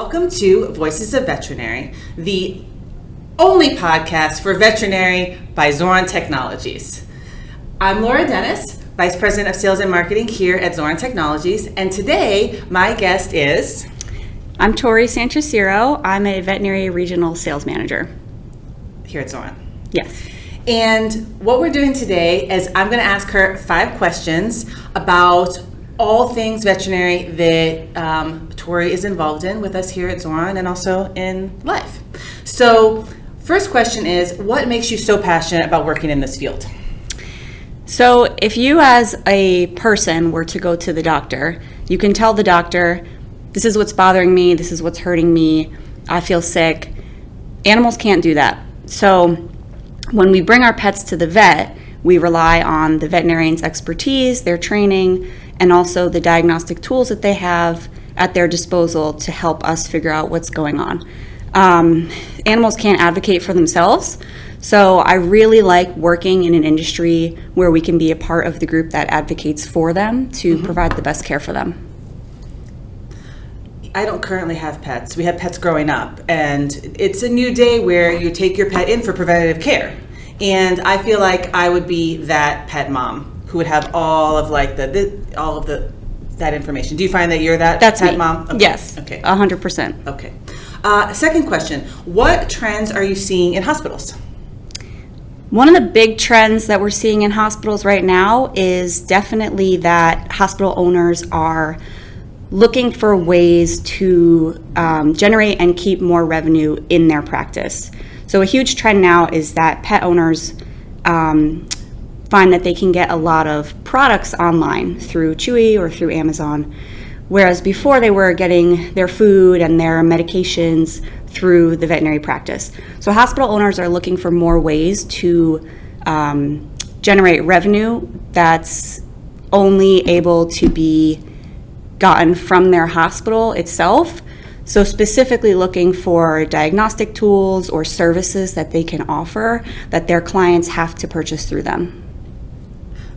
Welcome to Voices of Veterinary, the only podcast for veterinary by Xoran Technologies. I'm Laura Dennis, Vice President of Sales and Marketing here at Xoran Technologies, and today my guest is... I'm Tory Santasiero. I'm a Veterinary Regional Sales Manager. Here at Xoran. Yes. And what we're doing today is I'm going to ask her 5 questions about all things veterinary that Tory is involved in with us here at Xoran and also in life. So, first question is, what makes you so passionate about working in this field? So, if you as a person were to go to the doctor, you can tell the doctor, this is what's bothering me, this is what's hurting me, I feel sick. Animals can't do that. So, when we bring our pets to the vet, we rely on the veterinarian's expertise, their training, and also the diagnostic tools that they have at their disposal to help us figure out what's going on. Animals can't advocate for themselves, so I really like working in an industry where we can be a part of the group that advocates for them to provide the best care for them. I don't currently have pets. We had pets growing up, and it's a new day where you take your pet in for preventative care. And I feel like I would be that pet mom who would have all of that information. Do you find that you're that That's pet me. mom? Okay. Yes. Okay. 100%. Okay. Second question: what trends are you seeing in hospitals? One of the big trends that we're seeing in hospitals right now is definitely that hospital owners are looking for ways to generate and keep more revenue in their practice. So a huge trend now is that pet owners find that they can get a lot of products online through Chewy or through Amazon, whereas before they were getting their food and their medications through the veterinary practice. So hospital owners are looking for more ways to generate revenue that's only able to be gotten from their hospital itself. So specifically looking for diagnostic tools or services that they can offer that their clients have to purchase through them.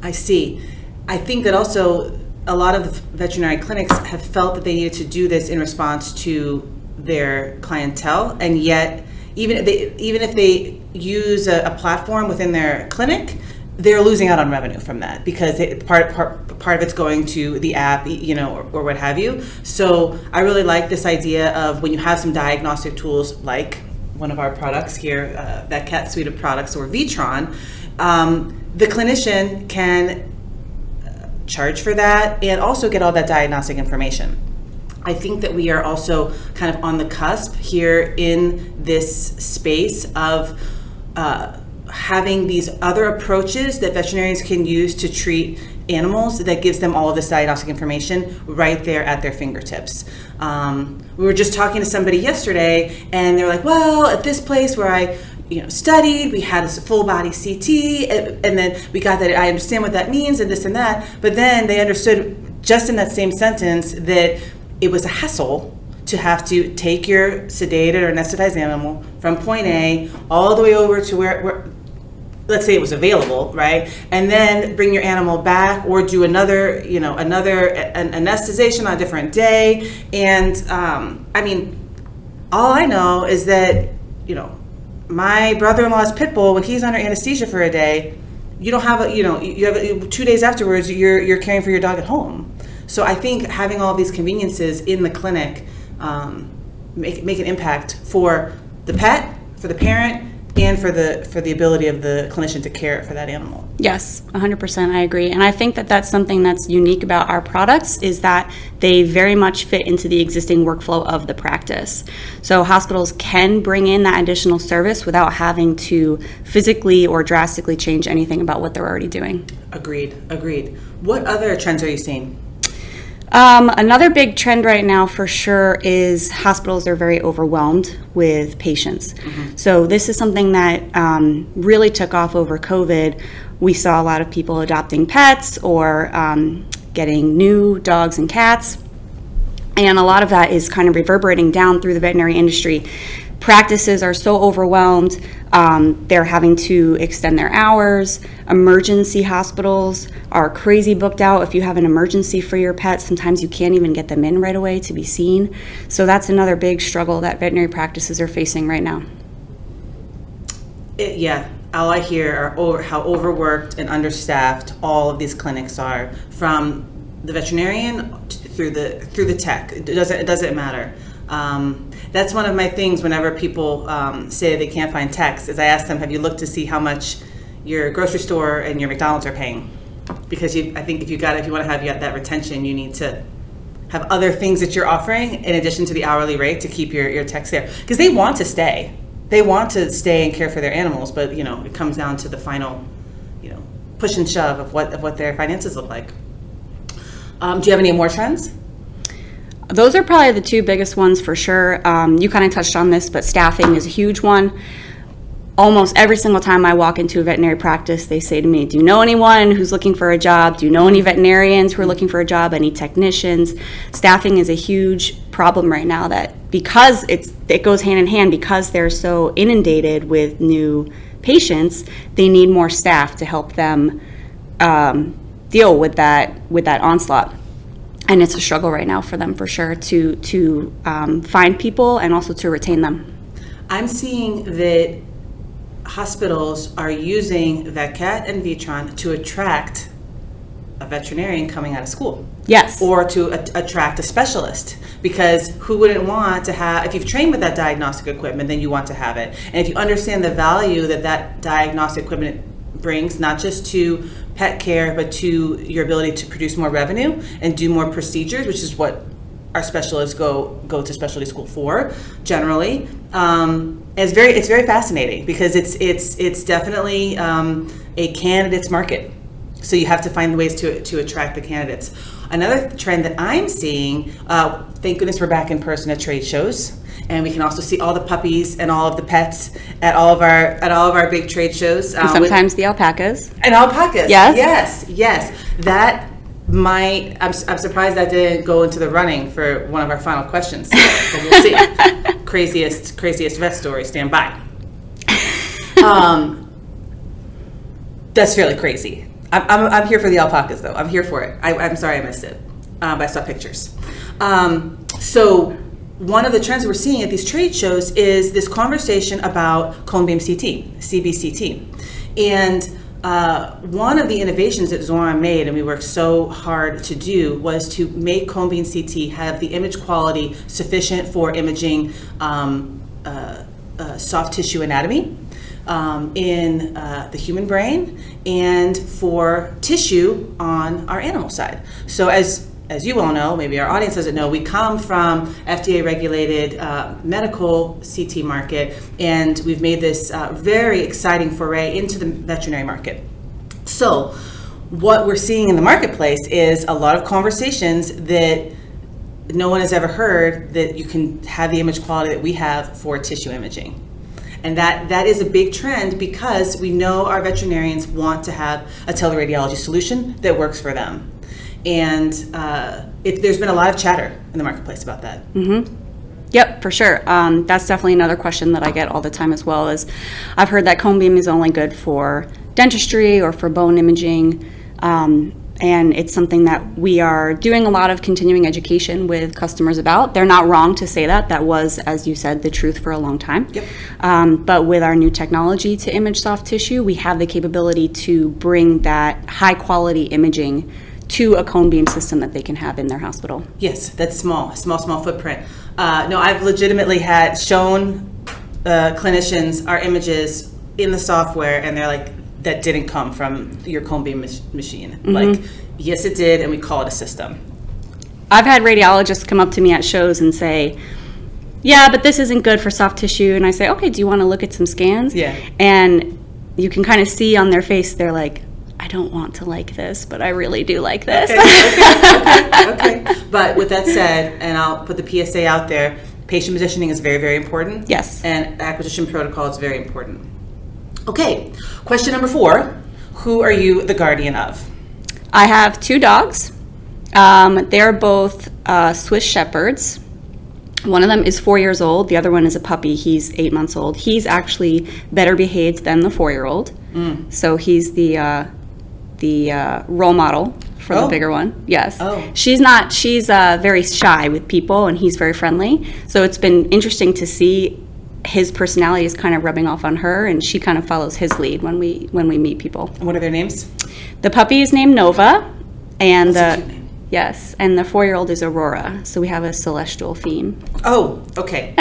I see. I think that also a lot of the veterinary clinics have felt that they needed to do this in response to their clientele, and yet even if they use a platform within their clinic, they're losing out on revenue from that because part of it's going to the app, or what have you. So I really like this idea of when you have some diagnostic tools like one of our products here, VetCat suite of products, or Vetron, the clinician can charge for that and also get all that diagnostic information. I think that we are also kind of on the cusp here in this space of having these other approaches that veterinarians can use to treat animals that gives them all of this diagnostic information right there at their fingertips. We were just talking to somebody yesterday, and they were like, well, at this place where I studied, we had a full body CT, and then we got that I understand what that means and this and that, but then they understood just in that same sentence that it was a hassle to have to take your sedated or anesthetized animal from point A all the way over to where let's say it was available, right? And then bring your animal back or do another anesthetization on a different day. And all I know is that, my brother-in-law's pit bull, when he's under anesthesia for a day, you don't have you have 2 days afterwards, you're caring for your dog at home. So I think having all these conveniences in the clinic make an impact for the pet, for the parent, and for the ability of the clinician to care for that animal. Yes, 100%, I agree. And I think that that's something that's unique about our products is that they very much fit into the existing workflow of the practice. So hospitals can bring in that additional service without having to physically or drastically change anything about what they're already doing. Agreed. What other trends are you seeing? Another big trend right now for sure is hospitals are very overwhelmed with patients. So this is something that really took off over COVID. We saw a lot of people adopting pets or getting new dogs and cats. And a lot of that is kind of reverberating down through the veterinary industry. Practices are so overwhelmed, they're having to extend their hours. Emergency hospitals are crazy booked out. If you have an emergency for your pet, sometimes you can't even get them in right away to be seen. So that's another big struggle that veterinary practices are facing right now. All I hear are how overworked and understaffed all of these clinics are, from the veterinarian through the tech. It doesn't matter. That's one of my things whenever people say they can't find techs, is I ask them, have you looked to see how much your grocery store and your McDonald's are paying? Because I think if you want to have that retention, you need to have other things that you're offering in addition to the hourly rate to keep your techs there. Because they want to stay. They want to stay and care for their animals, but it comes down to the final, push and shove of what their finances look like. Do you have any more trends? Those are probably the two biggest ones for sure. You kind of touched on this, but staffing is a huge one. Almost every single time I walk into a veterinary practice, they say to me, do you know anyone who's looking for a job? Do you know any veterinarians who are looking for a job? Any technicians? Staffing is a huge problem right now, that because it goes hand in hand, because they're so inundated with new patients, they need more staff to help them deal with that onslaught. And it's a struggle right now for them, for sure, to find people and also to retain them. I'm seeing that hospitals are using VetCat and Vetron to attract a veterinarian coming out of school. Yes. Or to attract a specialist, because who wouldn't want to have, if you've trained with that diagnostic equipment, then you want to have it. And if you understand the value that diagnostic equipment brings, not just to pet care, but to your ability to produce more revenue and do more procedures, which is what our specialists go to specialty school for generally. It's very fascinating, because it's definitely a candidates market. So you have to find ways to attract the candidates. Another trend that I'm seeing, thank goodness we're back in person at trade shows, and we can also see all the puppies and all of the pets at all of our big trade shows. And sometimes the alpacas. And alpacas. Yes. Yes. I'm surprised that didn't go into the running for one of our final questions. But we'll see. Craziest vet story. Stand by. That's fairly crazy. I'm here for the alpacas, though. I'm here for it. I'm sorry I missed it, but I saw pictures. So one of the trends we're seeing at these trade shows is this conversation about cone beam CT, CBCT. And one of the innovations that Xoran made, and we worked so hard to do, was to make cone beam CT have the image quality sufficient for imaging soft tissue anatomy in the human brain, and for tissue on our animal side. So as you all know, maybe our audience doesn't know, we come from FDA-regulated medical CT market, and we've made this very exciting foray into the veterinary market. So what we're seeing in the marketplace is a lot of conversations that no one has ever heard, that you can have the image quality that we have for tissue imaging. And that is a big trend, because we know our veterinarians want to have a teleradiology solution that works for them. And there's been a lot of chatter in the marketplace about that. Mm-hmm. Yep, for sure. That's definitely another question that I get all the time as well, is I've heard that cone beam is only good for dentistry or for bone imaging. And it's something that we are doing a lot of continuing education with customers about. They're not wrong to say that. That was, as you said, the truth for a long time. Yep. But with our new technology to image soft tissue, we have the capability to bring that high quality imaging to a cone beam system that they can have in their hospital. Yes, that's small footprint. No, I've legitimately shown clinicians our images in the software, and they're like, that didn't come from your cone beam machine. Mm-hmm. Like, yes, it did, and we call it a system. I've had radiologists come up to me at shows and say, yeah, but this isn't good for soft tissue. And I say, okay, do you want to look at some scans? Yeah. And you can kind of see on their face, they're like, I don't want to like this, but I really do like this. Okay. But with that said, and I'll put the PSA out there, patient positioning is very, very important. Yes. And acquisition protocol is very important. Okay, question number 4. Who are you the guardian of? I have 2 dogs, They're both Swiss Shepherds. One of them is 4 years old. The other one is a puppy. He's 8 months old. He's actually better behaved than the 4-year-old. So he's the role model for the bigger one. Yes. Oh. She's very shy with people, and he's very friendly. So it's been interesting to see his personality is kind of rubbing off on her, and she kind of follows his lead when we meet people. And what are their names? The puppy is named Nova, and That's a cute name. Yes, and the 4-year-old is Aurora. So we have a celestial theme. Oh, okay.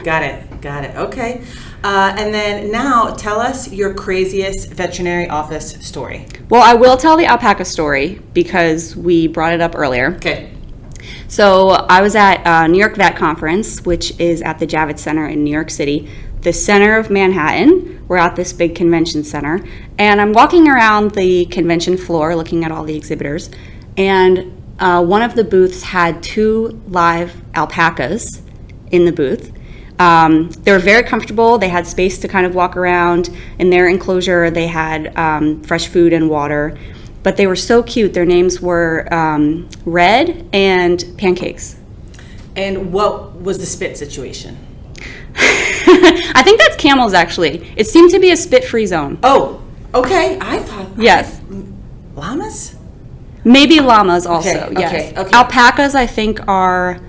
Got it. Okay. And then now tell us your craziest veterinary office story. Well, I will tell the alpaca story because we brought it up earlier. Okay. So I was at New York Vet Conference, which is at the Javits Center in New York City, the center of Manhattan. We're at this big convention center. And I'm walking around the convention floor looking at all the exhibitors. And one of the booths had 2 live alpacas in the booth. They were very comfortable. They had space to kind of walk around. In their enclosure, they had fresh food and water. But they were so cute. Their names were Red and Pancakes. And what was the spit situation? I think that's camels, actually. It seemed to be a spit-free zone. Oh, okay. I thought. Yes. Llamas? Maybe llamas also, Okay, yes. okay. Alpacas, I think, are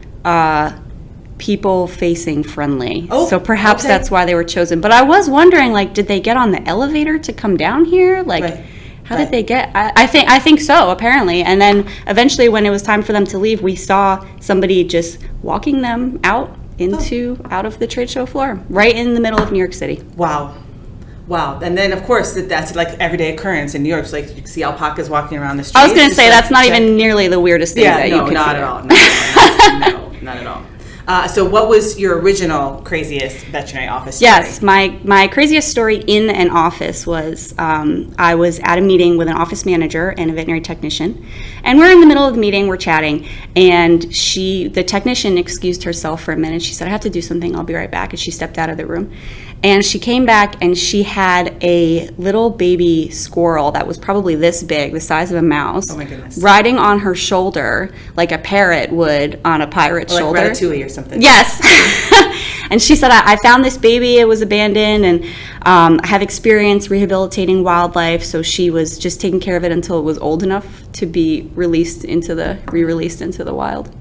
people-facing friendly. Oh, so perhaps okay. that's why they were chosen. But I was wondering, like, did they get on the elevator to come down here? Like, Right. how did they get? I think so, apparently. And then eventually, when it was time for them to leave, we saw somebody just walking them out of the trade show floor, right in the middle of New York City. Wow. And then, of course, that's like everyday occurrence in New York. So, like, you see alpacas walking around the street. I was going to say, that's not even nearly the weirdest thing that you can see. Not at all. No, not at all. So what was your original craziest veterinary office story? Yes, my craziest story in an office was I was at a meeting with an office manager and a veterinary technician, and we're in the middle of the meeting, we're chatting, and the technician excused herself for a minute. She said, I have to do something, I'll be right back, and she stepped out of the room. And she came back and she had a little baby squirrel that was probably this big, the size of a mouse, Oh my goodness. riding on her shoulder like a parrot would on a pirate's shoulder. Like Ratatouille or something. Yes. And she said, I found this baby, it was abandoned, and I have experience rehabilitating wildlife, so she was just taking care of it until it was old enough to be re-released into the wild.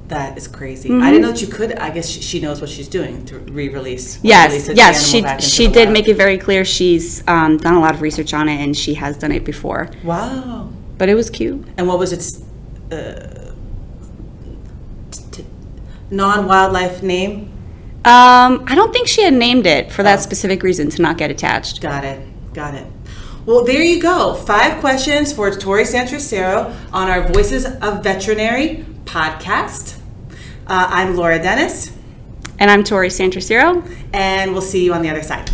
That is crazy. I didn't know that you could. I guess she knows what she's doing to re-release. Yes, she did make it very clear. She's done a lot of research on it, and she has done it before. Wow. But it was cute. And what was its non-wildlife name? I don't think she had named it for that specific reason, to not get attached. Got it. Well, there you go. 5 questions for Tory Santasiero on our Voices of Veterinary podcast. I'm Laura Dennis. And I'm Tory Santasiero. And we'll see you on the other side.